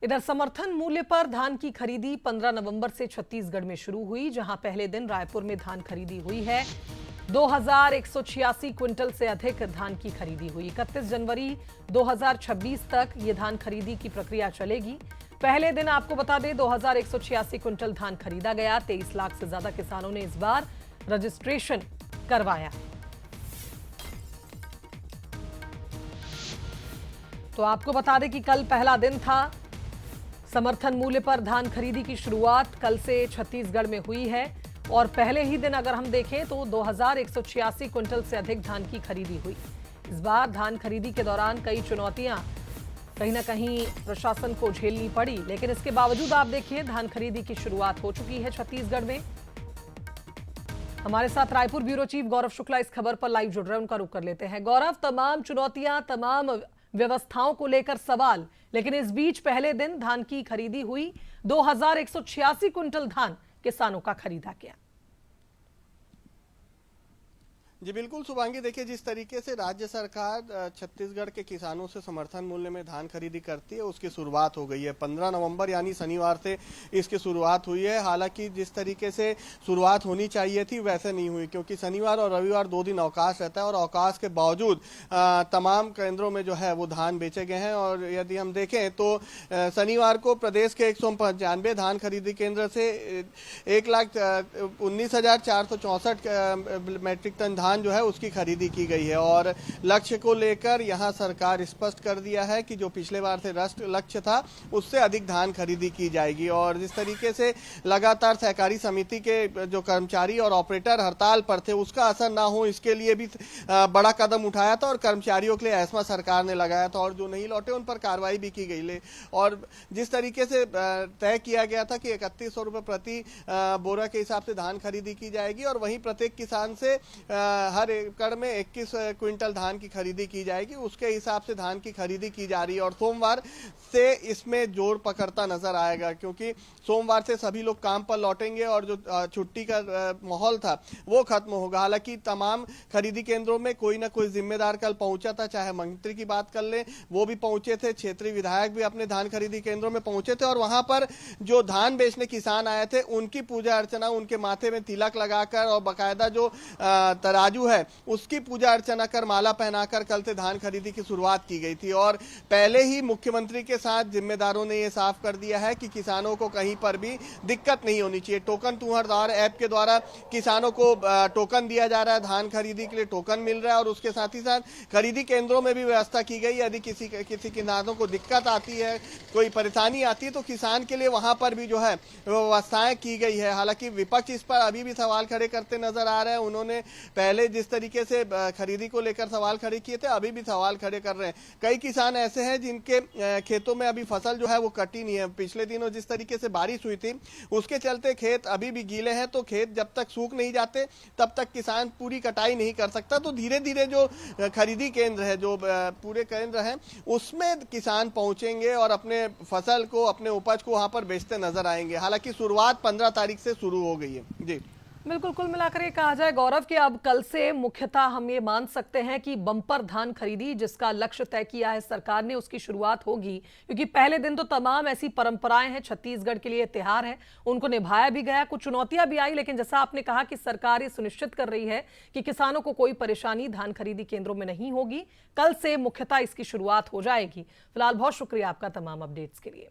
इधर समर्थन मूल्य पर धान की खरीदी 15 नवंबर से छत्तीसगढ़ में शुरू हुई, जहां पहले दिन रायपुर में धान खरीदी हुई है। 2186 क्विंटल से अधिक धान की खरीदी हुई। 31 जनवरी 2026 तक ये धान खरीदी की प्रक्रिया चलेगी। पहले दिन आपको बता दें 2186 क्विंटल धान खरीदा गया। 23 लाख से ज्यादा किसानों ने इस बार रजिस्ट्रेशन करवाया। तो आपको बता दें कि कल पहला दिन था। समर्थन मूल्य पर धान खरीदी की शुरुआत कल से छत्तीसगढ़ में हुई है और पहले ही दिन अगर हम देखें तो 2186 क्विंटल से अधिक धान की खरीदी हुई। इस बार धान खरीदी के दौरान कई चुनौतियां कहीं ना कहीं प्रशासन को झेलनी पड़ी, लेकिन इसके बावजूद आप देखिए धान खरीदी की शुरुआत हो चुकी है छत्तीसगढ़ में। हमारे साथ रायपुर ब्यूरो चीफ गौरव शुक्ला इस खबर पर लाइव जुड़ रहे हैं, उनका रुख कर लेते हैं। गौरव, तमाम चुनौतियां, तमाम व्यवस्थाओं को लेकर सवाल, लेकिन इस बीच पहले दिन धान की खरीदी हुई। 2186 क्विंटल धान किसानों का खरीदा गया। जी बिल्कुल शुभांगी, देखिए जिस तरीके से राज्य सरकार छत्तीसगढ़ के किसानों से समर्थन मूल्य में धान खरीदी करती है, उसकी शुरुआत हो गई है। 15 नवंबर यानी शनिवार से इसकी शुरुआत हुई है। हालांकि जिस तरीके से शुरुआत होनी चाहिए थी वैसे नहीं हुई, क्योंकि शनिवार और रविवार 2 दिन अवकाश रहता है और अवकाश के बावजूद तमाम केंद्रों में जो है वो धान बेचे गए हैं। और यदि हम देखें तो शनिवार को प्रदेश के 195 धान खरीदी केंद्र से 1,19,464 मैट्रिक टन धान जो है उसकी खरीदी की गई है। और लक्ष्य को लेकर यहां सरकार स्पष्ट कर दिया है कि जो पिछले बार से लक्ष्य था उससे अधिक धान खरीदी की जाएगी। और जिस तरीके से लगातार सहकारी समिति के जो कर्मचारी और ऑपरेटर हड़ताल पर थे उसका असर ना हो, इसके लिए भी बड़ा कदम उठाया था और कर्मचारियों के लिए एस्मा सरकार ने लगाया था और जो नहीं लौटे उन पर कार्रवाई भी की गई। और जिस तरीके से तय किया गया था कि 3100 रुपए प्रति बोरा के हिसाब से धान खरीदी की जाएगी और वहीं प्रत्येक किसान से हर एकड़ में 21 क्विंटल धान की खरीदी की जाएगी, उसके हिसाब से धान की खरीदी की जा रही है। और सोमवार से इसमें जोर पकड़ता नजर आएगा, क्योंकि सोमवार से सभी लोग काम पर लौटेंगे और जो छुट्टी का माहौल था वो खत्म होगा। हालांकि तमाम खरीदी केंद्रों में कोई ना कोई जिम्मेदार कल पहुंचा था, चाहे मंत्री की बात कर ले वो भी पहुंचे थे, क्षेत्रीय विधायक भी अपने धान खरीदी केंद्रों में पहुंचे थे और वहां पर जो धान बेचने किसान आए थे उनकी पूजा अर्चना, उनके माथे में तिलक लगाकर और बाकायदा जो तराजू है उसकी पूजा अर्चना कर माला पहनाकर कल से धान खरीदी की शुरुआत की गई थी। और पहले ही मुख्यमंत्री के साथ जिम्मेदारों ने यह साफ कर दिया है कि किसानों को कहीं पर भी दिक्कत नहीं होनी चाहिए। टोकन तुहरदार ऐप के द्वारा किसानों को टोकन दिया जा रहा है, धान खरीदी के लिए टोकन मिल रहा है और उसके साथ ही साथ खरीदी केंद्रों में भी व्यवस्था की गई। यदि किसी किसानों को दिक्कत आती है, कोई परेशानी आती है तो किसान के लिए वहां पर भी जो है व्यवस्थाएं की गई है। हालांकि विपक्ष इस पर अभी भी सवाल खड़े करते नजर आ रहे हैं। उन्होंने पहले जिस तरीके से खरीदी को लेकर सवाल खड़े किए थे अभी भी सवाल खड़े कर रहे हैं। कई किसान ऐसे हैं जिनके खेतों में अभी फसल जो है वो कटी नहीं है। पिछले दिनों जिस तरीके से बारिश हुई थी उसके चलते खेत अभी भी गीले हैं, तो खेत जब तक सूख नहीं जाते तब तक किसान पूरी कटाई नहीं कर सकता। तो धीरे धीरे जो खरीदी केंद्र है, जो पूरे केंद्र है उसमें किसान पहुंचेंगे और अपने फसल को, अपने उपज को वहां पर बेचते नजर आएंगे। हालांकि शुरुआत 15 तारीख से शुरू हो गई है। जी बिल्कुल, कुल मिलाकर ये कहा जाए गौरव कि अब कल से मुख्यतः हम ये मान सकते हैं कि बम्पर धान खरीदी जिसका लक्ष्य तय किया है सरकार ने उसकी शुरुआत होगी, क्योंकि पहले दिन तो तमाम ऐसी परंपराएं हैं, छत्तीसगढ़ के लिए त्योहार है, उनको निभाया भी गया, कुछ चुनौतियां भी आई, लेकिन जैसा आपने कहा कि सरकार ये सुनिश्चित कर रही है कि किसानों को कोई परेशानी धान खरीदी केंद्रों में नहीं होगी। कल से मुख्यतः इसकी शुरुआत हो जाएगी। फिलहाल बहुत शुक्रिया आपका तमाम अपडेट्स के लिए।